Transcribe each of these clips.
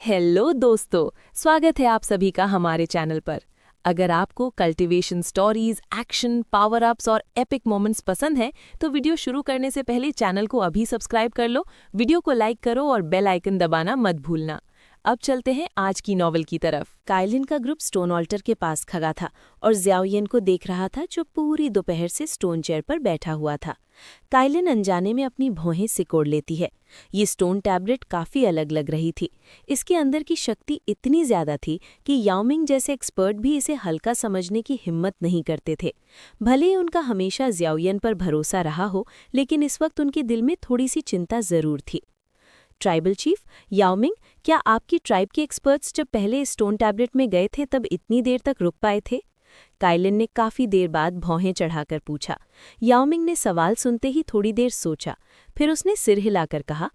Hello दोस्तों, स्वागत है आप सभी का हमारे चैनल पर। अगर आपको cultivation stories, action, power ups और एपिक मोमेंट्स पसंद हैं, तो वीडियो शुरू करने से पहले चैनल को अभी सब्सक्राइब कर लो, वीडियो को लाइक करो और बेल आइकन दबाना मत भूलना। अब चलते हैं आज की नॉवल की तरफ। काइलिन का ग्रुप स्टोन ऑल्टर के पास खड़ा था और ज़ियाओयेन को देख रहा था, जो पूरी दोपहर से स्टोन चेयर पर बैठा हुआ था। काइलिन अनजाने में अपनी भौहें सिकोड़ लेती है। ये स्टोन टैबलेट काफ़ी अलग लग रही थी। इसके अंदर की शक्ति इतनी ज़्यादा थी कि याओमिंग जैसे एक्सपर्ट भी इसे हल्का समझने की हिम्मत नहीं करते थे। भले ही उनका हमेशा ज़ियाओयेन पर भरोसा रहा हो, लेकिन इस वक्त उनके दिल में थोड़ी सी चिंता ज़रूर थी। ट्राइबल चीफ याओमिंग, क्या आपकी ट्राइब के एक्सपर्ट्स जब पहले स्टोन टैबलेट में गए थे तब इतनी देर तक रुक पाए थे? काइलिन ने काफ़ी देर बाद भौहें चढ़ाकर पूछा। याओमिंग ने सवाल सुनते ही थोड़ी देर सोचा, फिर उसने सिर हिलाकर कहा,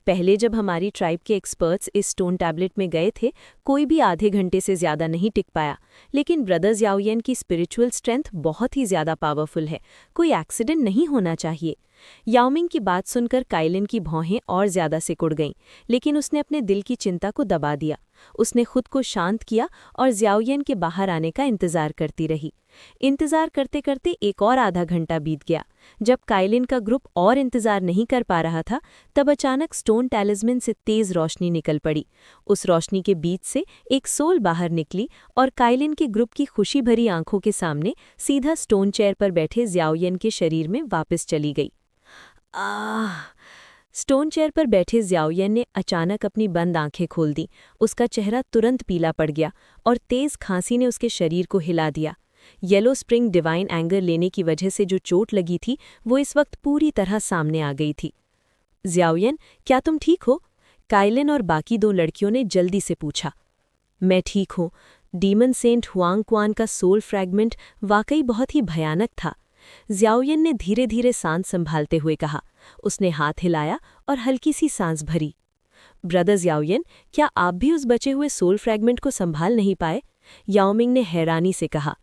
पहले जब हमारी ट्राइब के एक्सपर्ट्स इस स्टोन टैबलेट में गए थे, कोई भी आधे घंटे से ज़्यादा नहीं टिक पाया। लेकिन ब्रदर्स याओयेन की स्पिरिचुअल स्ट्रेंथ बहुत ही ज़्यादा पावरफुल है, कोई एक्सीडेंट नहीं होना चाहिए। याओमिंग की बात सुनकर काइलिन की भौहें और ज़्यादा सिकुड़ गईं, लेकिन उसने अपने दिल की चिंता को दबा दिया। उसने खुद को शांत किया और ज़ियाओयेन के बाहर आने का इंतज़ार करती रही। इंतज़ार करते करते एक और आधा घंटा बीत गया। जब काइलिन का ग्रुप और इंतज़ार नहीं कर पा रहा था, तब अचानक स्टोन टैलिस्मन से तेज़ रोशनी निकल पड़ी। उस रोशनी के बीच से एक सोल बाहर निकली और काइलिन के ग्रुप की खुशी भरी आंखों के सामने सीधा स्टोन चेयर पर बैठे ज़ियाओयेन के शरीर में वापस चली गई। स्टोन चेयर पर बैठे ज़ियाओयेन ने अचानक अपनी बंद आंखें खोल दी। उसका चेहरा तुरंत पीला पड़ गया और तेज़ खांसी ने उसके शरीर को हिला दिया। येलो स्प्रिंग डिवाइन एंगर लेने की वजह से जो चोट लगी थी, वो इस वक्त पूरी तरह सामने आ गई थी। ज़ियाओयेन, क्या तुम ठीक हो? काइलिन और बाकी दो लड़कियों ने जल्दी से पूछा। मैं ठीक हूँ। डीमन सेंट हुआंग क्वान का सोल फ्रैगमेंट वाकई बहुत ही भयानक था। ज़ियाओयेन ने धीरे धीरे सांस संभालते हुए कहा। उसने हाथ हिलाया और हल्की सी सांस भरी। ब्रदर ज़ियाओयेन, क्या आप भी उस बचे हुए सोल फ्रैगमेंट को संभाल नहीं पाए? याओमिंग ने हैरानी से कहा।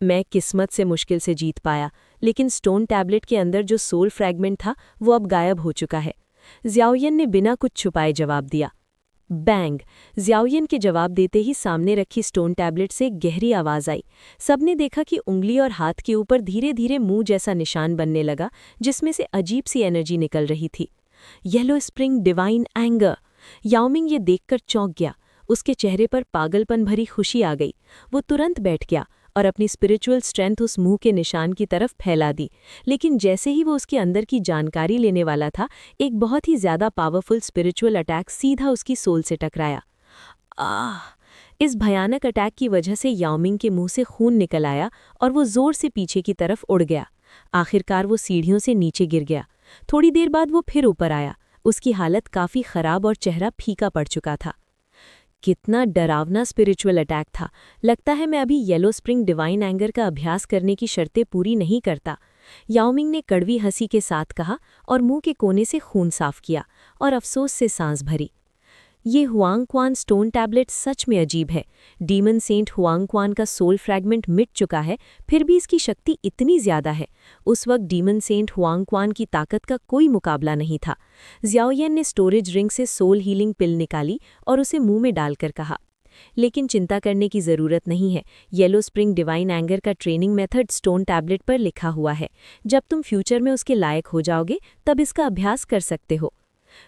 मैं किस्मत से मुश्किल से जीत पाया, लेकिन स्टोन टैबलेट के अंदर जो सोल फ्रैगमेंट था वो अब गायब हो चुका है। ज़ियाओयेन ने बिना कुछ छुपाए जवाब दिया। बैंग! ज़ियाओयेन के जवाब देते ही सामने रखी स्टोन टैबलेट से एक गहरी आवाज़ आई। सबने देखा कि उंगली और हाथ के ऊपर धीरे धीरे मुंह जैसा निशान बनने लगा, जिसमें से अजीब सी एनर्जी निकल रही थी। Yellow spring divine anger! Yaoming ये देखकर चौंक गया। उसके चेहरे पर पागलपन भरी खुशी आ गई। वो तुरंत बैठ गया और अपनी स्पिरिचुअल स्ट्रेंथ उस मुंह के निशान की तरफ फैला दी। लेकिन जैसे ही वो उसके अंदर की जानकारी लेने वाला था, एक बहुत ही ज़्यादा पावरफुल स्पिरिचुअल अटैक सीधा उसकी सोल से टकराया। इस भयानक अटैक की वजह से याओमिंग के मुंह से खून निकल आया और वो जोर से पीछे की तरफ उड़ गया। आखिरकार वो सीढ़ियों से नीचे गिर गया। थोड़ी देर बाद वो फिर ऊपर आया। उसकी हालत काफ़ी ख़राब और चेहरा फीका पड़ चुका था। कितना डरावना स्पिरिचुअल अटैक था। लगता है मैं अभी येलो स्प्रिंग डिवाइन एंगर का अभ्यास करने की शर्तें पूरी नहीं करता। याओमिंग ने कड़वी हंसी के साथ कहा और मुंह के कोने से खून साफ किया और अफसोस से सांस भरी। ये हुआंग क्वान स्टोन टैबलेट सच में अजीब है। डीमन सेंट हुआंग क्वान का सोल फ्रैगमेंट मिट चुका है, फिर भी इसकी शक्ति इतनी ज़्यादा है। उस वक्त डीमन सेंट हुआंग क्वान की ताकत का कोई मुकाबला नहीं था। ज़ियाओयेन ने स्टोरेज रिंग से सोल हीलिंग पिल निकाली और उसे मुंह में डालकर कहा, लेकिन चिंता करने की ज़रूरत नहीं है। येलो स्प्रिंग डिवाइन एंगर का ट्रेनिंग मेथड स्टोन टैबलेट पर लिखा हुआ है। जब तुम फ्यूचर में उसके लायक हो जाओगे, तब इसका अभ्यास कर सकते हो।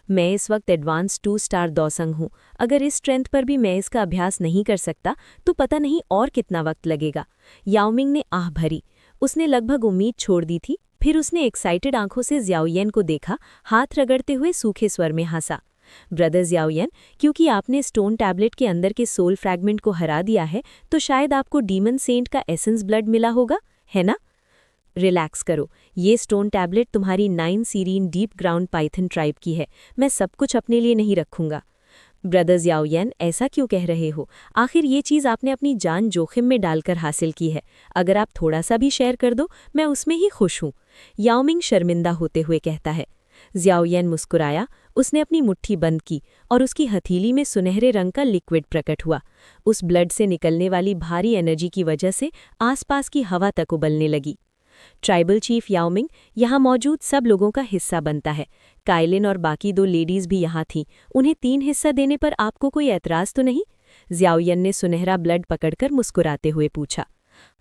मैं इस वक्त एडवांस 2 स्टार दौसंग हूँ। अगर इस स्ट्रेंथ पर भी मैं इसका अभ्यास नहीं कर सकता, तो पता नहीं और कितना वक्त लगेगा। याओमिंग ने आह भरी। उसने लगभग उम्मीद छोड़ दी थी। फिर उसने एक्साइटेड आंखों से ज़ियाओयेन को देखा, हाथ रगड़ते हुए सूखे स्वर में हंसा। ब्रदर ज़ियाओयेन, क्योंकि आपने स्टोन टैबलेट के अंदर के सोल फ्रैगमेंट को हरा दिया है, तो शायद आपको डीमन सेंट का एसेंस ब्लड मिला होगा, है ना? रिलैक्स करो। ये स्टोन टैबलेट तुम्हारी 9 serene deep ground python tribe की है। मैं सब कुछ अपने लिए नहीं रखूंगा। ब्रदर ज़ियाओयेन, ऐसा क्यों कह रहे हो? आखिर ये चीज़ आपने अपनी जान जोखिम में डालकर हासिल की है। अगर आप थोड़ा सा भी शेयर कर दो, मैं उसमें ही खुश हूँ। याओमिंग शर्मिंदा होते हुए कहता है। ज़ियाओयेन मुस्कुराया। उसने अपनी मुट्ठी बंद की और उसकी हथेली में सुनहरे रंग का लिक्विड प्रकट हुआ। उस ब्लड से निकलने वाली भारी एनर्जी की वजह से आसपास की हवा तक उबलने लगी। ट्राइबल चीफ याओमिंग, यहाँ मौजूद सब लोगों का हिस्सा बनता है। काइलिन और बाकी 2 लेडीज भी यहाँ थीं। उन्हें 3 हिस्सा देने पर आपको कोई ऐतराज़ तो नहीं? ज़ियाओयन ने सुनहरा ब्लड पकड़कर मुस्कुराते हुए पूछा।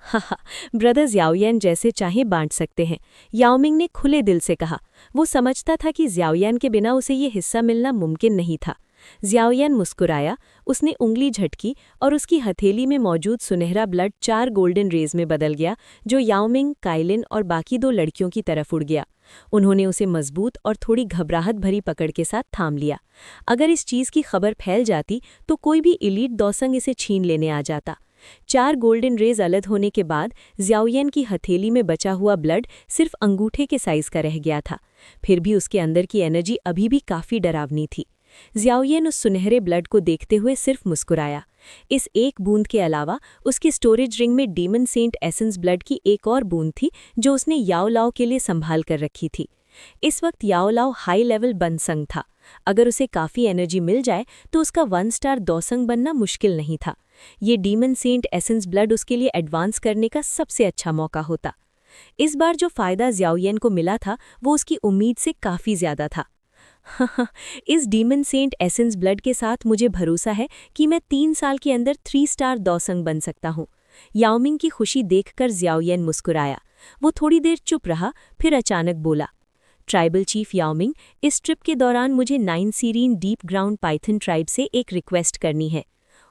हा, ब्रदर ज़ियाओयन जैसे चाहें बांट सकते हैं, याओमिंग ने खुले दिल से कहा। वो समझता था कि ज़ियाओयन के बिना उसे ये हिस्सा मिलना मुमकिन नहीं था। ज़ियाओयन मुस्कुराया, उसने उंगली झटकी और उसकी हथेली में मौजूद सुनहरा ब्लड 4 गोल्डन रेज में बदल गया, जो याओमिंग, काइलिन और बाकी 2 लड़कियों की तरफ उड़ गया। उन्होंने उसे मजबूत और थोड़ी घबराहट भरी पकड़ के साथ थाम लिया। अगर इस चीज़ की खबर फैल जाती तो कोई भी एलीट दौसंग इसे छीन लेने आ जाता। 4 गोल्डन रेज अलग होने के बाद ज़ियाओयन की हथेली में बचा हुआ ब्लड सिर्फ अंगूठे के साइज का रह गया था। फिर भी उसके अंदर की एनर्जी अभी भी काफ़ी डरावनी थी। ज़ियाओयन उस सुनहरे ब्लड को देखते हुए सिर्फ मुस्कुराया। इस एक बूंद के अलावा उसकी स्टोरेज रिंग में डीमन सेंट एसेंस ब्लड की एक और बूंद थी, जो उसने याओ लाओ के लिए संभाल कर रखी थी। इस वक्त याओ लाओ हाई लेवल बनसंग था। अगर उसे काफ़ी एनर्जी मिल जाए तो उसका 1 स्टार दौसंग बनना मुश्किल नहीं था। ये डीमन सेंट एसेंस ब्लड उसके लिए एडवांस करने का सबसे अच्छा मौका होता। इस बार जो फ़ायदा ज़ियाओयन को मिला था वो उसकी उम्मीद से काफ़ी ज़्यादा था। इस डीमन सेंट एसेंस ब्लड के साथ मुझे भरोसा है कि मैं 3 साल के अंदर 3 स्टार दौसंग बन सकता हूँ। याओमिंग की खुशी देखकर ज़ियाओयन मुस्कुराया। वो थोड़ी देर चुप रहा, फिर अचानक बोला, ट्राइबल चीफ याओमिंग, इस ट्रिप के दौरान मुझे 9 serene deep ground python tribe से एक रिक्वेस्ट करनी है।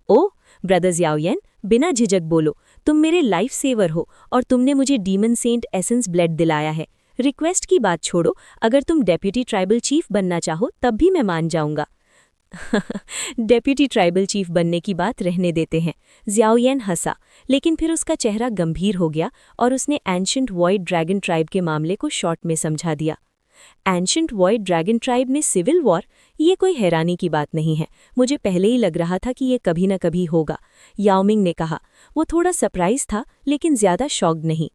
ओह ब्रदर ज़ियाओयन, बिना झिझक बोलो, तुम मेरे लाइफ सेवर हो और तुमने मुझे डीमन सेंट एसेंस ब्लड दिलाया है। रिक्वेस्ट की बात छोड़ो, अगर तुम डेप्यूटी ट्राइबल चीफ बनना चाहो तब भी मैं मान जाऊंगा। डेप्यूटी ट्राइबल चीफ बनने की बात रहने देते हैं। ज़ियाओयन हंसा, लेकिन फिर उसका चेहरा गंभीर हो गया और उसने एंशिएंट वॉइड ड्रैगन ट्राइब के मामले को शॉर्ट में समझा दिया। एंशिएंट वॉइड ड्रैगन ट्राइब में सिविल वॉर? ये कोई हैरानी की बात नहीं है, मुझे पहले ही लग रहा था कि ये कभी न कभी होगा, याओमिंग ने कहा। वो थोड़ा सरप्राइज था, लेकिन ज्यादा शॉक्ड नहीं।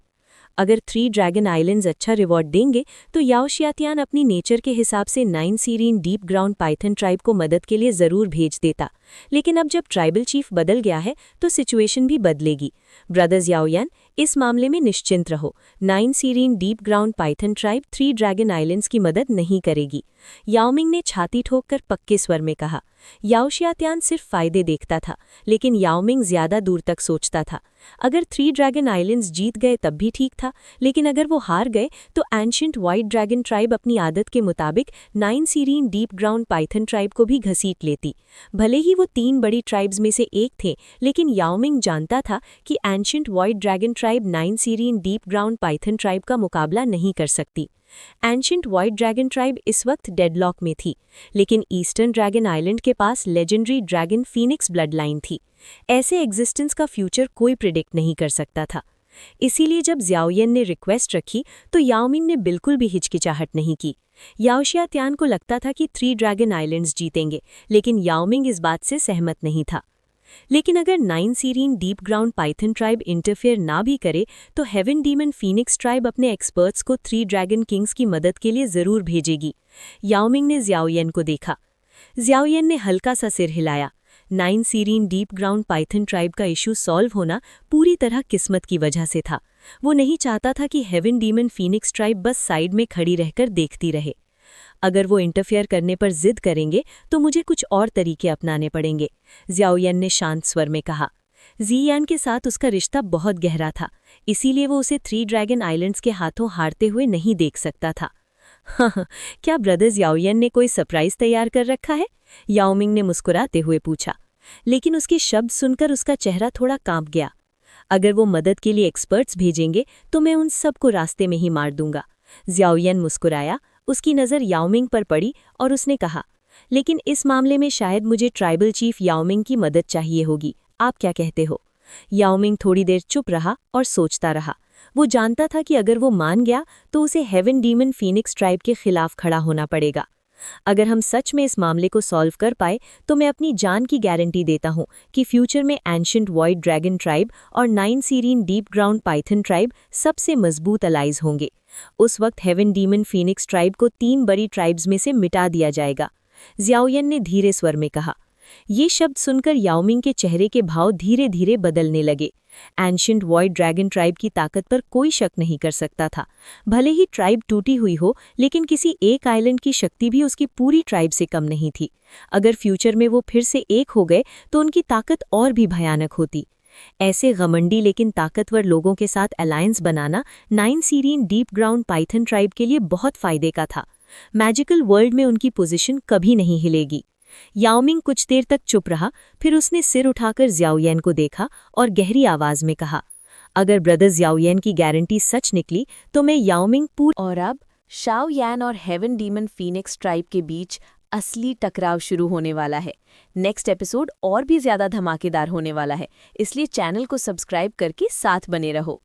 अगर 3 ड्रैगन आइलैंड्स अच्छा रिवॉर्ड देंगे तो याओ शियातियान अपनी नेचर के हिसाब से 9 serene deep ground python tribe को मदद के लिए ज़रूर भेज देता। लेकिन अब जब ट्राइबल चीफ बदल गया है तो सिचुएशन भी बदलेगी। ब्रदर्स याओयन, इस मामले में निश्चिंत रहो, 9 serene deep ground python tribe 3 dragon islands की मदद नहीं करेगी। याओमिंग ने छाती ठोककर पक्के स्वर में कहा। याओ शियातियान सिर्फ फायदे देखता था, लेकिन याओमिंग ज्यादा दूर तक सोचता था। अगर 3 ड्रैगन आइलैंड्स जीत गए तब भी ठीक था, लेकिन अगर वो हार गए तो एंशिएंट वाइट ड्रैगन ट्राइब अपनी आदत के मुताबिक 9 serene deep ground python tribe को भी घसीट लेती। भले ही वो 3 बड़ी ट्राइब्स में से एक थे, लेकिन याओमिंग जानता था कि ancient white dragon tribe 9 serene deep ground python tribe का मुकाबला नहीं कर सकती। एंशिएंट वाइट ड्रैगन ट्राइब इस वक्त डेडलॉक में थी, लेकिन ईस्टर्न ड्रैगन आइलैंड के पास legendary dragon phoenix blood line थी। ऐसे एग्जिस्टेंस का फ्यूचर कोई प्रिडिक्ट नहीं कर सकता था। इसीलिए जब ज़ियाओयन ने रिक्वेस्ट रखी तो याओमिंग ने बिल्कुल भी हिचकिचाहट नहीं की। याओ शियातियान को लगता था कि 3 ड्रैगन आइलैंड्स जीतेंगे, लेकिन याओमिंग इस बात से सहमत नहीं था। लेकिन अगर 9 serene deep ground python tribe interfere ना भी करे तो हेवन डीमन फीनिक्स ट्राइब अपने एक्सपर्ट्स को 3 ड्रैगन किंग्स की मदद के लिए ज़रूर भेजेगी। याओमिंग ने ज़ियाओयन को देखा। ज़ियाओयन ने हल्का सा सिर हिलाया। 9 serene deep ground python tribe का इशू सॉल्व होना पूरी तरह किस्मत की वजह से था। वो नहीं चाहता था कि हेवन डीमन फीनिक्स ट्राइब बस साइड में खड़ी रहकर देखती रहे। अगर वो इंटरफेयर करने पर जिद करेंगे तो मुझे कुछ और तरीके अपनाने पड़ेंगे, ज़ियाओयन ने शांत स्वर में कहा। ज़ियान के साथ उसका रिश्ता बहुत गहरा था, इसीलिए वो उसे 3 ड्रैगन आइलैंड्स के हाथों हारते हुए नहीं देख सकता था। हाँ, क्या ब्रदर्स याओयन ने कोई सरप्राइज तैयार कर रखा है? याओमिंग ने मुस्कुराते हुए पूछा, लेकिन उसके शब्द सुनकर उसका चेहरा थोड़ा कांप गया। अगर वो मदद के लिए एक्सपर्ट्स भेजेंगे तो मैं उन सबको रास्ते में ही मार दूंगा। ज़ियाओयन मुस्कुराया, उसकी नज़र याओमिंग पर पड़ी और उसने कहा, लेकिन इस मामले में शायद मुझे ट्राइबल चीफ याओमिंग की मदद चाहिए होगी, आप क्या कहते हो? याओमिंग थोड़ी देर चुप रहा और सोचता रहा। वो जानता था कि अगर वो मान गया तो उसे हेवन डीमन फीनिक्स ट्राइब के खिलाफ खड़ा होना पड़ेगा। अगर हम सच में इस मामले को सॉल्व कर पाए तो मैं अपनी जान की गारंटी देता हूँ कि फ्यूचर में एंशिएंट वाइट ड्रैगन ट्राइब और 9 serene deep ground python tribe सबसे मजबूत अलाइज होंगे। उस वक्त हेवन डीमन फीनिक्स ट्राइब को 3 बड़ी ट्राइब्स में से मिटा दिया जाएगा। ज़ियाओयन ने धीरे स्वर में कहा। ये शब्द सुनकर याओमिंग के चेहरे के भाव धीरे धीरे बदलने लगे। एंशिएंट वॉइड ड्रैगन ट्राइब की ताकत पर कोई शक नहीं कर सकता था। भले ही ट्राइब टूटी हुई हो, लेकिन किसी एक आइलैंड की शक्ति भी उसकी पूरी ट्राइब से कम नहीं थी। अगर फ्यूचर में वो फिर से एक हो गए तो उनकी ताकत और भी भयानक होती। ऐसे घमंडी लेकिन ताकतवर लोगों के साथ अलायंस बनाना 9 Syrian deep ground python tribe के लिए बहुत फायदे का था। मैजिकल वर्ल्ड में उनकी पोजीशन कभी नहीं हिलेगी। याओमिंग कुछ देर तक चुप रहा, फिर उसने सिर उठाकर ज़ियाओयेन को देखा और गहरी आवाज में कहा, अगर ब्रदर ज़ियाओयेन की गारंटी सच निकली तो मैं याओमिंग और अब शाओ यान और हेवन डीमन फीनिक्स ट्राइब के बीच असली टकराव शुरू होने वाला है। नेक्स्ट एपिसोड और भी ज्यादा धमाकेदार होने वाला है, इसलिए चैनल को सब्सक्राइब करके साथ बने रहो।